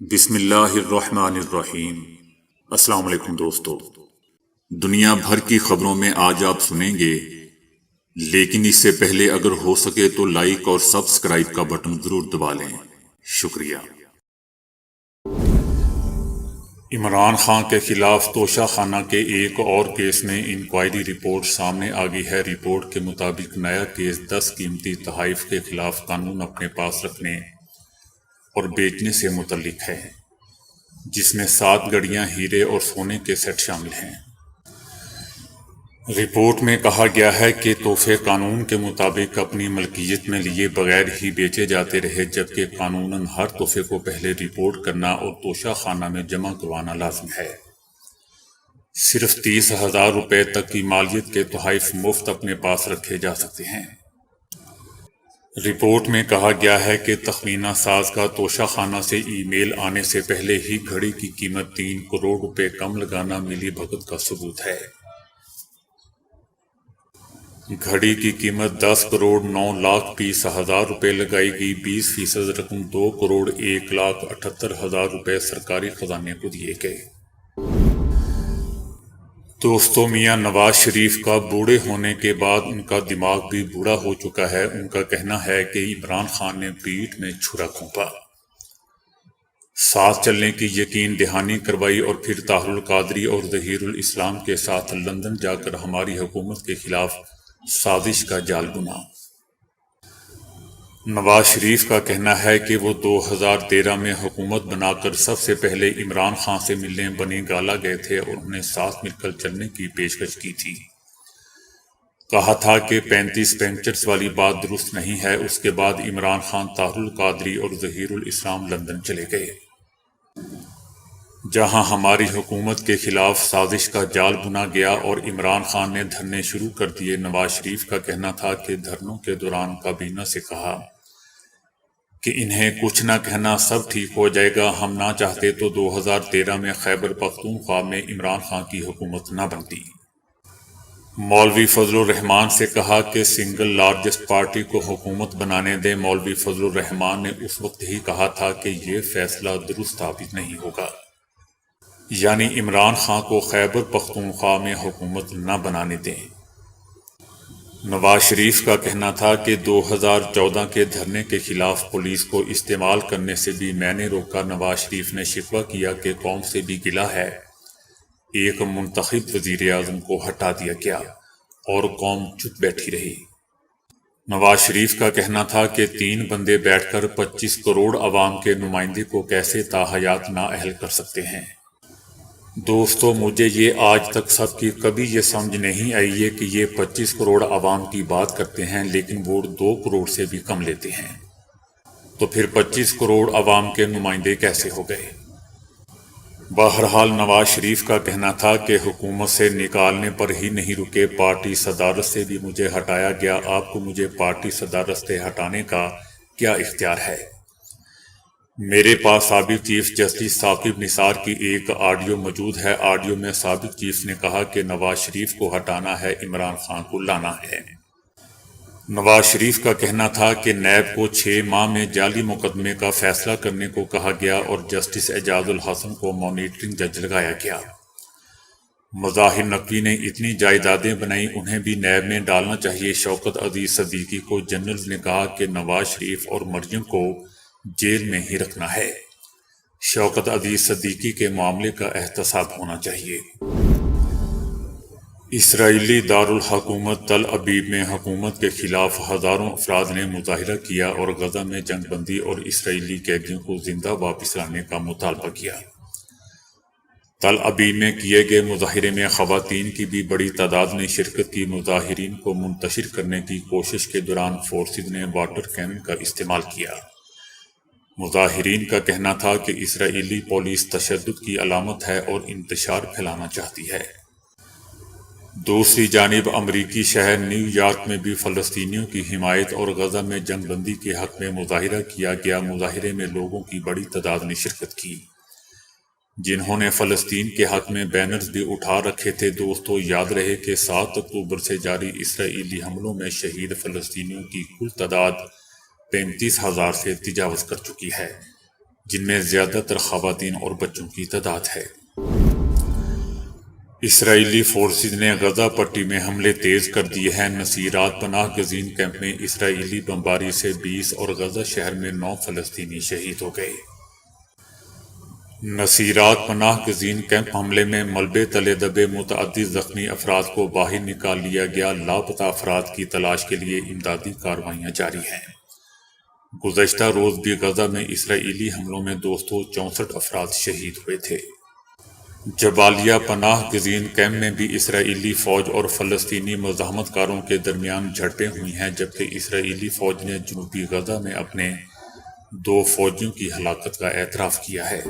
بسم اللہ الرحمن الرحیم۔ السلام علیکم دوستو، دنیا بھر کی خبروں میں آج آپ سنیں گے، لیکن اس سے پہلے اگر ہو سکے تو لائک اور سبسکرائب کا بٹن ضرور دبا لیں۔ شکریہ۔ عمران خان کے خلاف توشہ خانہ کے ایک اور کیس میں انکوائری رپورٹ سامنے آ گئی ہے۔ رپورٹ کے مطابق نیا کیس 10 قیمتی تحائف کے خلاف قانون اپنے پاس رکھنے اور بیچنے سے متعلق ہے، جس میں 7 گڑیاں، ہیرے اور سونے کے سیٹ شامل ہیں۔ رپورٹ میں کہا گیا ہے کہ تحفے قانون کے مطابق اپنی ملکیت میں لیے بغیر ہی بیچے جاتے رہے، جبکہ قانوناً ہر تحفے کو پہلے رپورٹ کرنا اور توشہ خانہ میں جمع کروانا لازم ہے۔ صرف 30,000 روپے تک کی مالیت کے تحائف مفت اپنے پاس رکھے جا سکتے ہیں۔ رپورٹ میں کہا گیا ہے کہ تخمینہ ساز کا توشہ خانہ سے ای میل آنے سے پہلے ہی گھڑی کی قیمت 3 کروڑ روپے کم لگانا ملی بھگت کا ثبوت ہے۔ گھڑی کی قیمت 10,09,20,000 روپے لگائی گئی، 20% رقم 2,01,78,000 روپے سرکاری خزانے کو دیے گئے۔ دوستو، میاں نواز شریف کا بوڑھے ہونے کے بعد ان کا دماغ بھی بوڑھا ہو چکا ہے۔ ان کا کہنا ہے کہ عمران خان نے پیٹھ میں چھرا گھونپا، ساتھ چلنے کی یقین دہانی کروائی اور پھر طاہر القادری اور ظہیر الاسلام کے ساتھ لندن جا کر ہماری حکومت کے خلاف سازش کا جال بنا۔ نواز شریف کا کہنا ہے کہ وہ 2013 میں حکومت بنا کر سب سے پہلے عمران خان سے ملنے بنی گالا گئے تھے اور انہیں ساتھ مل کر چلنے کی پیشکش کی تھی۔ کہا تھا کہ 35 پینچرز والی بات درست نہیں ہے۔ اس کے بعد عمران خان، طاہر القادری اور ظہیر الاسلام لندن چلے گئے، جہاں ہماری حکومت کے خلاف سازش کا جال بنا گیا اور عمران خان نے دھرنے شروع کر دیے۔ نواز شریف کا کہنا تھا کہ دھرنوں کے دوران کابینہ سے کہا کہ انہیں کچھ نہ کہنا، سب ٹھیک ہو جائے گا، ہم نہ چاہتے تو 2013 میں خیبر پختونخوا میں عمران خان کی حکومت نہ بنتی۔ مولوی فضل الرحمان سے کہا کہ سنگل لارجسٹ پارٹی کو حکومت بنانے دیں۔ مولوی فضل الرحمان نے اس وقت ہی کہا تھا کہ یہ فیصلہ درست ثابت نہیں ہوگا، یعنی عمران خان کو خیبر پختونخوا میں حکومت نہ بنانے دیں۔ نواز شریف کا کہنا تھا کہ 2014 کے دھرنے کے خلاف پولیس کو استعمال کرنے سے بھی میں نے روکا۔ نواز شریف نے شکوہ کیا کہ قوم سے بھی گلہ ہے، ایک منتخب وزیر اعظم کو ہٹا دیا گیا اور قوم چپ بیٹھی رہی۔ نواز شریف کا کہنا تھا کہ 3 بندے بیٹھ کر 25 کروڑ عوام کے نمائندے کو کیسے تاحیات نااہل کر سکتے ہیں۔ دوستو، مجھے یہ آج تک سب کی کبھی یہ سمجھ نہیں آئی ہے کہ یہ 25 کروڑ عوام کی بات کرتے ہیں لیکن ووٹ 2 کروڑ سے بھی کم لیتے ہیں، تو پھر 25 کروڑ عوام کے نمائندے کیسے ہو گئے؟ بہرحال نواز شریف کا کہنا تھا کہ حکومت سے نکالنے پر ہی نہیں رکے، پارٹی صدارت سے بھی مجھے ہٹایا گیا۔ آپ کو مجھے پارٹی صدارت سے ہٹانے کا کیا اختیار ہے؟ میرے پاس سابق چیف جسٹس ثاقب نثار کی ایک آڈیو موجود ہے۔ آڈیو میں سابق چیف نے کہا کہ نواز شریف کو ہٹانا ہے، عمران خان کو لانا ہے۔ نواز شریف کا کہنا تھا کہ نیب کو 6 ماہ میں جعلی مقدمے کا فیصلہ کرنے کو کہا گیا اور جسٹس اعجاز الحسن کو مانیٹرنگ جج لگایا گیا۔ مظاہر نقوی نے اتنی جائیدادیں بنائیں، انہیں بھی نیب میں ڈالنا چاہیے۔ شوکت عزیز صدیقی کو جنرلز نے کہا کہ نواز شریف اور مریم کو جیل میں ہی رکھنا ہے۔ شوکت عزیز صدیقی کے معاملے کا احتساب ہونا چاہیے۔ اسرائیلی دارالحکومت تل ابیب میں حکومت کے خلاف ہزاروں افراد نے مظاہرہ کیا اور غزہ میں جنگ بندی اور اسرائیلی قیدیوں کو زندہ واپس لانے کا مطالبہ کیا۔ تل ابیب میں کیے گئے مظاہرے میں خواتین کی بھی بڑی تعداد نے شرکت کی۔ مظاہرین کو منتشر کرنے کی کوشش کے دوران فورسز نے واٹر کینن کا استعمال کیا۔ مظاہرین کا کہنا تھا کہ اسرائیلی پولیس تشدد کی علامت ہے اور انتشار پھیلانا چاہتی ہے۔ دوسری جانب امریکی شہر نیو یارک میں بھی فلسطینیوں کی حمایت اور غزہ میں جنگ بندی کے حق میں مظاہرہ کیا گیا۔ مظاہرے میں لوگوں کی بڑی تعداد نے شرکت کی، جنہوں نے فلسطین کے حق میں بینرز بھی اٹھا رکھے تھے۔ دوستو، یاد رہے کہ 7 اکتوبر سے جاری اسرائیلی حملوں میں شہید فلسطینیوں کی کل تعداد 35,000 سے تجاوز کر چکی ہے۔ جن میں زیادہ تر خواتین اور بچوں کی تعداد ہے۔ اسرائیلی فورسز نے غزہ پٹی میں حملے تیز کر دیے ہیں۔ نصیرات پناہ گزین کیمپ میں اسرائیلی بمباری سے 20 اور غزہ شہر میں 9 فلسطینی شہید ہو گئے۔ نصیرات پناہ گزین کیمپ حملے میں ملبے تلے دبے متعدد زخمی افراد کو باہر نکال لیا گیا۔ لاپتہ افراد کی تلاش کے لیے امدادی کارروائیاں جاری ہیں۔ گزشتہ روز بھی غزہ میں اسرائیلی حملوں میں 264 افراد شہید ہوئے تھے۔ جبالیہ پناہ گزین کیمپ میں بھی اسرائیلی فوج اور فلسطینی مزاحمت کاروں کے درمیان جھڑپیں ہوئی ہیں، جبکہ اسرائیلی فوج نے جنوبی غزہ میں اپنے 2 فوجیوں کی ہلاکت کا اعتراف کیا ہے۔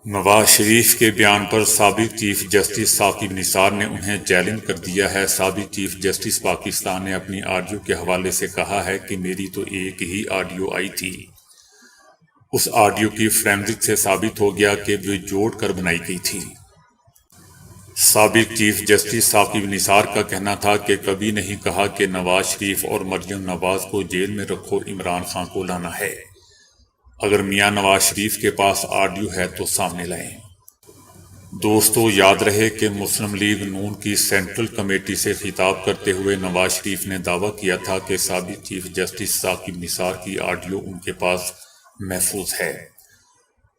نواز شریف کے بیان پر سابق چیف جسٹس ثاقب نثار نے انہیں چیلنج کر دیا ہے۔ سابق چیف جسٹس پاکستان نے اپنی آڈیو کے حوالے سے کہا ہے کہ میری تو ایک ہی آڈیو آئی تھی، اس آڈیو کی فرینزک سے ثابت ہو گیا کہ وہ جوڑ کر بنائی گئی تھی۔ سابق چیف جسٹس ثاقب نثار کا کہنا تھا کہ کبھی نہیں کہا کہ نواز شریف اور مریم نواز کو جیل میں رکھو، عمران خان کو لانا ہے۔ اگر میاں نواز شریف کے پاس آڈیو ہے تو سامنے لائیں۔ دوستو، یاد رہے کہ مسلم لیگ نون کی سینٹرل کمیٹی سے خطاب کرتے ہوئے نواز شریف نے دعویٰ کیا تھا کہ سابق چیف جسٹس ثاقب نثار کی آڈیو ان کے پاس محفوظ ہے،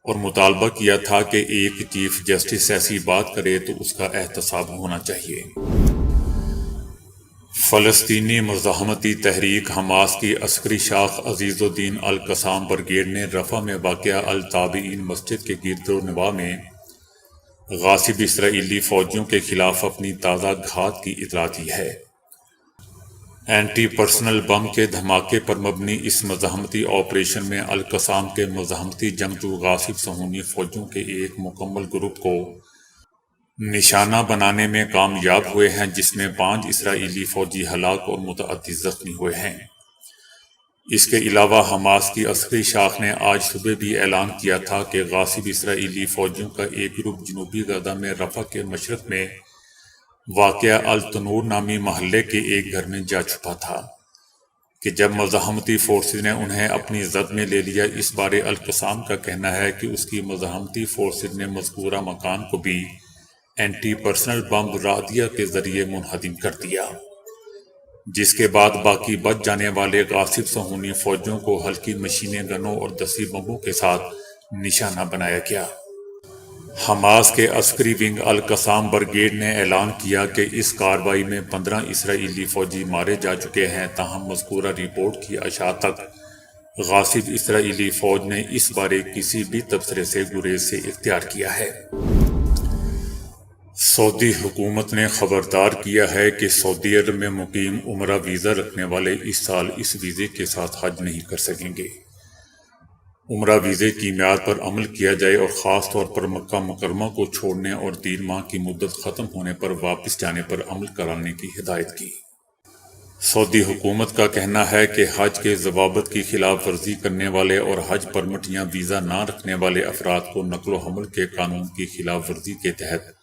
اور مطالبہ کیا تھا کہ ایک چیف جسٹس ایسی بات کرے تو اس کا احتساب ہونا چاہیے۔ فلسطینی مزاحمتی تحریک حماس کی عسکری شاخ عزیز الدین القسام بریگیڈ نے رفح میں واقع التابعین مسجد کے گرد و نواح میں غاصب اسرائیلی فوجیوں کے خلاف اپنی تازہ گھات کی اطلاع دی ہے۔ اینٹی پرسنل بم کے دھماکے پر مبنی اس مزاحمتی آپریشن میں القسام کے مزاحمتی جنگجو غاصب صہیونی فوجیوں کے ایک مکمل گروپ کو نشانہ بنانے میں کامیاب ہوئے ہیں، جس میں 5 اسرائیلی فوجی ہلاک اور متعدد زخمی ہوئے ہیں۔ اس کے علاوہ حماس کی عسکری شاخ نے آج صبح بھی اعلان کیا تھا کہ غاصب اسرائیلی فوجیوں کا ایک گروپ جنوبی غزہ میں رفح کے مشرق میں واقع التنور نامی محلے کے ایک گھر میں جا چھپا تھا کہ جب مزاحمتی فورسز نے انہیں اپنی زد میں لے لیا۔ اس بارے القسام کا کہنا ہے کہ اس کی مزاحمتی فورسز نے مذکورہ مکان کو بھی اینٹی پرسنل بم رادیہ کے ذریعے منہدم کر دیا، جس کے بعد باقی بچ جانے والے غاصب صہیونی فوجیوں کو ہلکی مشین گنوں اور دسی بموں کے ساتھ نشانہ بنایا گیا۔ حماس کے عسکری ونگ القسام بریگیڈ نے اعلان کیا کہ اس کارروائی میں 15 اسرائیلی فوجی مارے جا چکے ہیں، تاہم مذکورہ رپورٹ کی اشاع تک غاصب اسرائیلی فوج نے اس بارے کسی بھی تبصرے سے گریز سے اختیار کیا ہے۔ سعودی حکومت نے خبردار کیا ہے کہ سعودی عرب میں مقیم عمرہ ویزا رکھنے والے اس سال اس ویزے کے ساتھ حج نہیں کر سکیں گے۔ عمرہ ویزے کی میعاد پر عمل کیا جائے اور خاص طور پر مکہ مکرمہ کو چھوڑنے اور 3 ماہ کی مدت ختم ہونے پر واپس جانے پر عمل کرانے کی ہدایت کی۔ سعودی حکومت کا کہنا ہے کہ حج کے ضوابط کی خلاف ورزی کرنے والے اور حج پرمٹ یا ویزا نہ رکھنے والے افراد کو نقل و حمل کے قانون کی خلاف ورزی کے تحت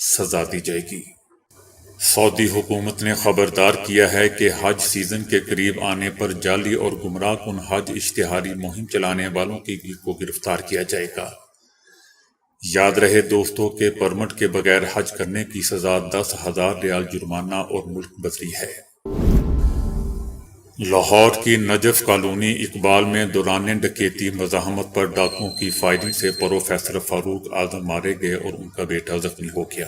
سزا دی جائے گی۔ سعودی حکومت نے خبردار کیا ہے کہ حج سیزن کے قریب آنے پر جعلی اور گمراہ کن حج اشتہاری مہم چلانے والوں کو گرفتار کیا جائے گا۔ یاد رہے دوستوں کہ پرمٹ کے بغیر حج کرنے کی سزا 10,000 ریال جرمانہ اور ملک بدری ہے۔ لاہور کی نجف کالونی اقبال میں دوران ڈکیتی مزاحمت پر ڈاکوؤں کی فائرنگ سے پروفیسر فاروق اعظم مارے گئے اور ان کا بیٹا زخمی ہو گیا۔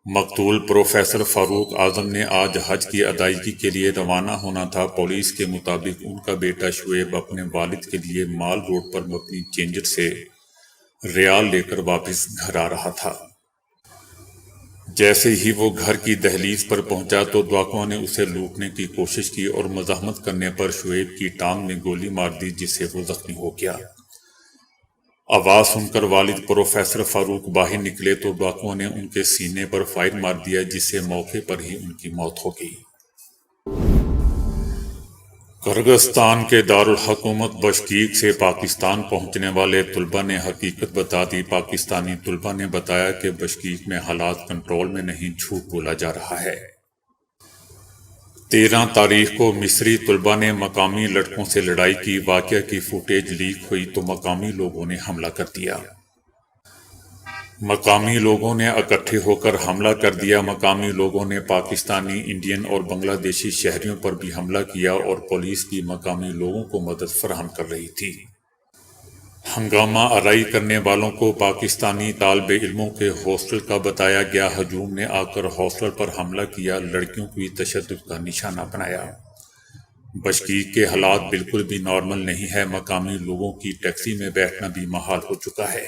مقتول پروفیسر فاروق اعظم نے آج حج کی ادائیگی کے لیے روانہ ہونا تھا۔ پولیس کے مطابق ان کا بیٹا شعیب اپنے والد کے لیے مال روڈ پر مبنی چینجر سے ریال لے کر واپس گھر آ رہا تھا۔ جیسے ہی وہ گھر کی دہلیز پر پہنچا تو ڈاکوؤں نے اسے لوٹنے کی کوشش کی اور مزاحمت کرنے پر شعیب کی ٹانگ میں گولی مار دی، جس سے وہ زخمی ہو گیا۔ آواز سن کر والد پروفیسر فاروق باہر نکلے تو ڈاکوؤں نے ان کے سینے پر فائر مار دیا، جس سے موقع پر ہی ان کی موت ہو گئی۔ کرغزستان کے دارالحکومت بشکیک سے پاکستان پہنچنے والے طلبہ نے حقیقت بتا دی۔ پاکستانی طلبہ نے بتایا کہ بشکیک میں حالات کنٹرول میں نہیں، جھوٹ بولا جا رہا ہے۔ 13 تاریخ کو مصری طلبہ نے مقامی لڑکوں سے لڑائی کی واقعہ کی فوٹیج لیک ہوئی تو مقامی لوگوں نے حملہ کر دیا۔ مقامی لوگوں نے اکٹھے ہو کر حملہ کر دیا۔ مقامی لوگوں نے پاکستانی، انڈین اور بنگلہ دیشی شہریوں پر بھی حملہ کیا اور پولیس بھی مقامی لوگوں کو مدد فراہم کر رہی تھی۔ ہنگامہ آرائی کرنے والوں کو پاکستانی طالب علموں کے ہاسٹل کا بتایا گیا۔ ہجوم نے آ کر ہاسٹل پر حملہ کیا، لڑکیوں کو تشدد کا نشانہ بنایا۔ بشکیک کے حالات بالکل بھی نارمل نہیں ہے، مقامی لوگوں کی ٹیکسی میں بیٹھنا بھی محال ہو چکا ہے۔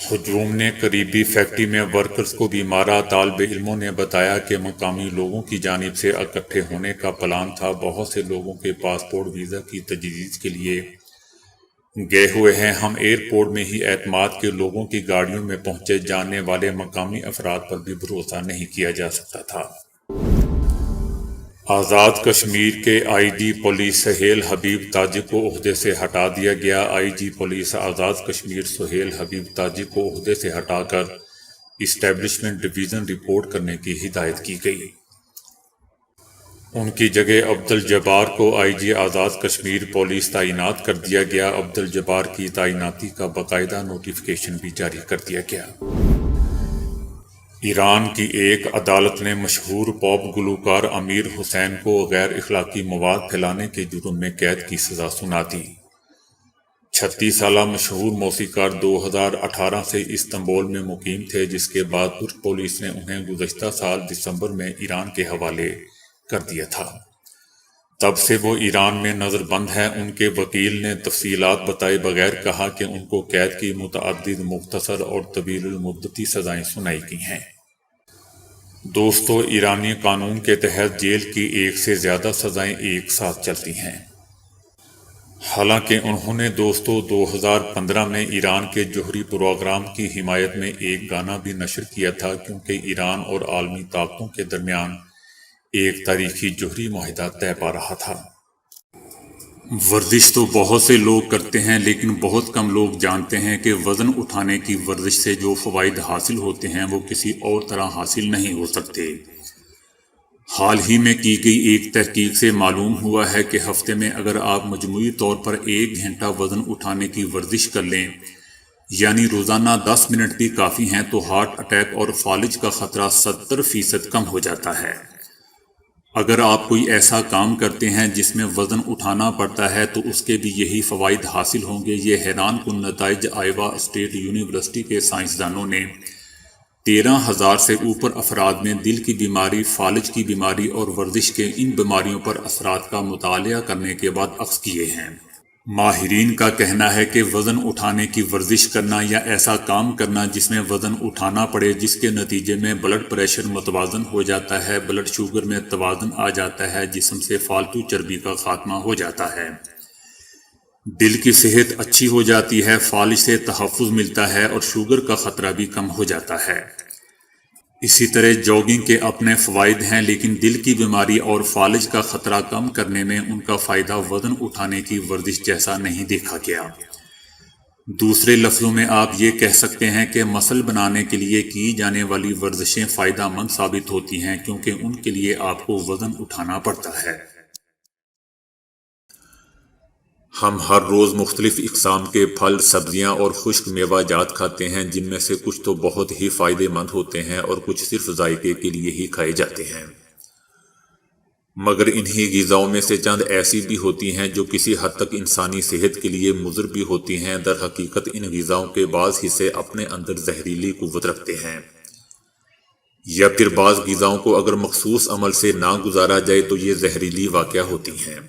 ہجوم نے قریبی فیکٹری میں ورکرز کو بھی مارا۔ طالب علموں نے بتایا کہ مقامی لوگوں کی جانب سے اکٹھے ہونے کا پلان تھا۔ بہت سے لوگوں کے پاسپورٹ ویزا کی تجدید کے لیے گئے ہوئے ہیں۔ ہم ایئرپورٹ میں ہی اعتماد کے لوگوں کی گاڑیوں میں پہنچے، جاننے والے مقامی افراد پر بھی بھروسہ نہیں کیا جا سکتا تھا۔ آزاد کشمیر کے آئی جی پولیس سہیل حبیب تاجی کو عہدے سے ہٹا دیا گیا۔ آئی جی پولیس آزاد کشمیر سہیل حبیب تاجی کو عہدے سے ہٹا کر اسٹیبلشمنٹ ڈویژن رپورٹ کرنے کی ہدایت کی گئی۔ ان کی جگہ عبدالجبار کو آئی جی آزاد کشمیر پولیس تعینات کر دیا گیا۔ عبدالجبار کی تعیناتی کا باقاعدہ نوٹیفکیشن بھی جاری کر دیا گیا۔ ایران کی ایک عدالت نے مشہور پاپ گلوکار امیر حسین کو غیر اخلاقی مواد پھیلانے کے جرم میں قید کی سزا سنا دی۔ 36 سالہ مشہور موسیقار 2018 سے استنبول میں مقیم تھے، جس کے بعد ترک پولیس نے انہیں گزشتہ سال دسمبر میں ایران کے حوالے کر دیا تھا۔ تب سے وہ ایران میں نظر بند ہیں۔ ان کے وکیل نے تفصیلات بتائے بغیر کہا کہ ان کو قید کی متعدد مختصر اور طویل المدتی سزائیں سنائی گئی ہیں۔ دوستو، ایرانی قانون کے تحت جیل کی 1 سے زیادہ سزائیں ایک ساتھ چلتی ہیں۔ حالانکہ انہوں نے 2015 میں ایران کے جوہری پروگرام کی حمایت میں ایک گانا بھی نشر کیا تھا، کیونکہ ایران اور عالمی طاقتوں کے درمیان ایک تاریخی جوہری معاہدہ طے پا رہا تھا۔ ورزش تو بہت سے لوگ کرتے ہیں، لیکن بہت کم لوگ جانتے ہیں کہ وزن اٹھانے کی ورزش سے جو فوائد حاصل ہوتے ہیں وہ کسی اور طرح حاصل نہیں ہو سکتے۔ حال ہی میں کی گئی ایک تحقیق سے معلوم ہوا ہے کہ ہفتے میں اگر آپ مجموعی طور پر 1 گھنٹہ وزن اٹھانے کی ورزش کر لیں، یعنی روزانہ 10 منٹ بھی کافی ہیں، تو ہارٹ اٹیک اور فالج کا خطرہ 70% کم ہو جاتا ہے۔ اگر آپ کوئی ایسا کام کرتے ہیں جس میں وزن اٹھانا پڑتا ہے تو اس کے بھی یہی فوائد حاصل ہوں گے۔ یہ حیران کن نتائج آئیوا اسٹیٹ یونیورسٹی کے سائنسدانوں نے 13,000 سے اوپر افراد میں دل کی بیماری، فالج کی بیماری اور ورزش کے ان بیماریوں پر اثرات کا مطالعہ کرنے کے بعد اخذ کیے ہیں۔ ماہرین کا کہنا ہے کہ وزن اٹھانے کی ورزش کرنا یا ایسا کام کرنا جس میں وزن اٹھانا پڑے، جس کے نتیجے میں بلڈ پریشر متوازن ہو جاتا ہے، بلڈ شوگر میں توازن آ جاتا ہے، جسم سے فالتو چربی کا خاتمہ ہو جاتا ہے، دل کی صحت اچھی ہو جاتی ہے، فالج سے تحفظ ملتا ہے اور شوگر کا خطرہ بھی کم ہو جاتا ہے۔ اسی طرح جاگنگ کے اپنے فوائد ہیں، لیکن دل کی بیماری اور فالج کا خطرہ کم کرنے میں ان کا فائدہ وزن اٹھانے کی ورزش جیسا نہیں دیکھا گیا۔ دوسرے لفظوں میں آپ یہ کہہ سکتے ہیں کہ مسل بنانے کے لیے کی جانے والی ورزشیں فائدہ مند ثابت ہوتی ہیں، کیونکہ ان کے لیے آپ کو وزن اٹھانا پڑتا ہے۔ ہم ہر روز مختلف اقسام کے پھل، سبزیاں اور خشک میوہ جات کھاتے ہیں، جن میں سے کچھ تو بہت ہی فائدے مند ہوتے ہیں اور کچھ صرف ذائقے کے لیے ہی کھائے جاتے ہیں۔ مگر انہی غذاؤں میں سے چند ایسی بھی ہوتی ہیں جو کسی حد تک انسانی صحت کے لیے مضر بھی ہوتی ہیں۔ در حقیقت ان غذاؤں کے بعض حصے اپنے اندر زہریلی قوت رکھتے ہیں، یا پھر بعض غذاؤں کو اگر مخصوص عمل سے نہ گزارا جائے تو یہ زہریلی واقع ہوتی ہیں۔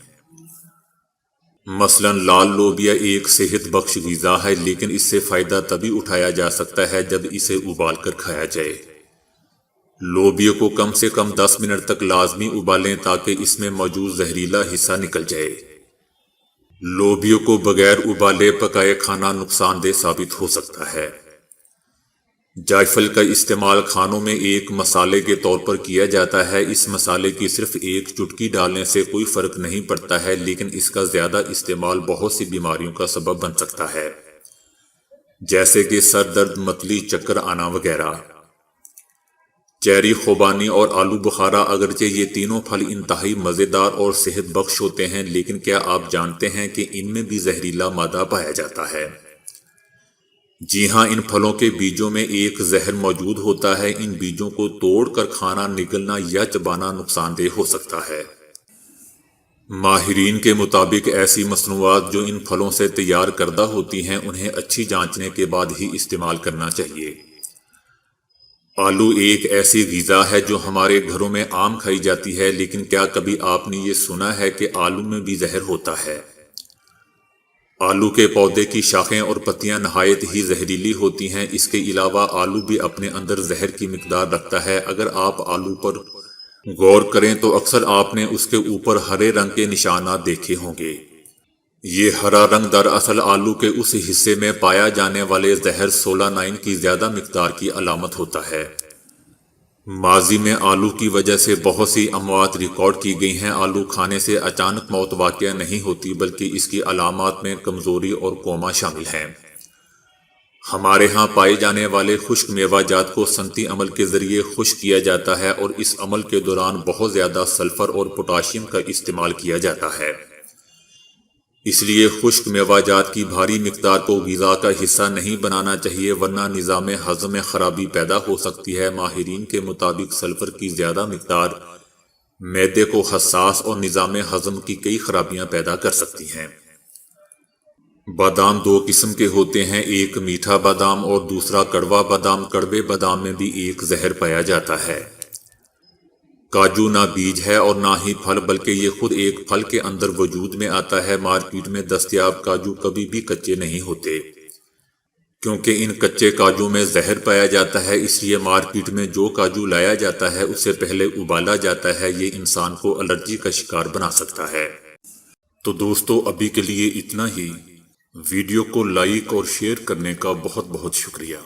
مثلا لال لوبیا ایک صحت بخش غذا ہے، لیکن اس سے فائدہ تبھی اٹھایا جا سکتا ہے جب اسے ابال کر کھایا جائے۔ لوبیا کو کم سے کم 10 منٹ تک لازمی ابالیں تاکہ اس میں موجود زہریلا حصہ نکل جائے۔ لوبیا کو بغیر ابالے پکائے کھانا نقصان دہ ثابت ہو سکتا ہے۔ جائفل کا استعمال کھانوں میں ایک مسالے کے طور پر کیا جاتا ہے۔ اس مسالے کی صرف ایک چٹکی ڈالنے سے کوئی فرق نہیں پڑتا ہے، لیکن اس کا زیادہ استعمال بہت سی بیماریوں کا سبب بن سکتا ہے، جیسے کہ سر درد، متلی، چکر آنا وغیرہ۔ چیری، خوبانی اور آلو بخارا اگرچہ یہ تینوں پھل انتہائی مزیدار اور صحت بخش ہوتے ہیں، لیکن کیا آپ جانتے ہیں کہ ان میں بھی زہریلا مادہ پایا جاتا ہے؟ جی ہاں، ان پھلوں کے بیجوں میں ایک زہر موجود ہوتا ہے۔ ان بیجوں کو توڑ کر کھانا، نگلنا یا چبانا نقصان دہ ہو سکتا ہے۔ ماہرین کے مطابق ایسی مصنوعات جو ان پھلوں سے تیار کردہ ہوتی ہیں انہیں اچھی جانچنے کے بعد ہی استعمال کرنا چاہیے۔ آلو ایک ایسی غذا ہے جو ہمارے گھروں میں عام کھائی جاتی ہے، لیکن کیا کبھی آپ نے یہ سنا ہے کہ آلو میں بھی زہر ہوتا ہے؟ آلو کے پودے کی شاخیں اور پتیاں نہایت ہی زہریلی ہوتی ہیں۔ اس کے علاوہ آلو بھی اپنے اندر زہر کی مقدار رکھتا ہے۔ اگر آپ آلو پر غور کریں تو اکثر آپ نے اس کے اوپر ہرے رنگ کے نشانات دیکھے ہوں گے۔ یہ ہرا رنگ دراصل آلو کے اس حصے میں پایا جانے والے زہر سولانائن کی زیادہ مقدار کی علامت ہوتا ہے۔ ماضی میں آلو کی وجہ سے بہت سی اموات ریکارڈ کی گئی ہیں۔ آلو کھانے سے اچانک موت واقع نہیں ہوتی، بلکہ اس کی علامات میں کمزوری اور کوما شامل ہیں۔ ہمارے ہاں پائے جانے والے خشک میوہ جات کو صنعتی عمل کے ذریعے خشک کیا جاتا ہے اور اس عمل کے دوران بہت زیادہ سلفر اور پوٹاشیم کا استعمال کیا جاتا ہے۔ اس لیے خشک میوہ جات کی بھاری مقدار کو غذا کا حصہ نہیں بنانا چاہیے، ورنہ نظام ہضم میں خرابی پیدا ہو سکتی ہے۔ ماہرین کے مطابق سلفر کی زیادہ مقدار معدے کو حساس اور نظام ہضم کی کئی خرابیاں پیدا کر سکتی ہیں۔ بادام دو قسم کے ہوتے ہیں، ایک میٹھا بادام اور دوسرا کڑوا بادام۔ کڑوے بادام میں بھی ایک زہر پایا جاتا ہے۔ کاجو نہ بیج ہے اور نہ ہی پھل، بلکہ یہ خود ایک پھل کے اندر وجود میں آتا ہے۔ مارکیٹ میں دستیاب کاجو کبھی بھی کچے نہیں ہوتے، کیونکہ ان کچے کاجو میں زہر پایا جاتا ہے۔ اس لیے مارکیٹ میں جو کاجو لایا جاتا ہے اسے پہلے ابالا جاتا ہے۔ یہ انسان کو الرجی کا شکار بنا سکتا ہے۔ تو دوستو، ابھی کے لیے اتنا ہی۔ ویڈیو کو لائک اور شیئر کرنے کا بہت بہت شکریہ۔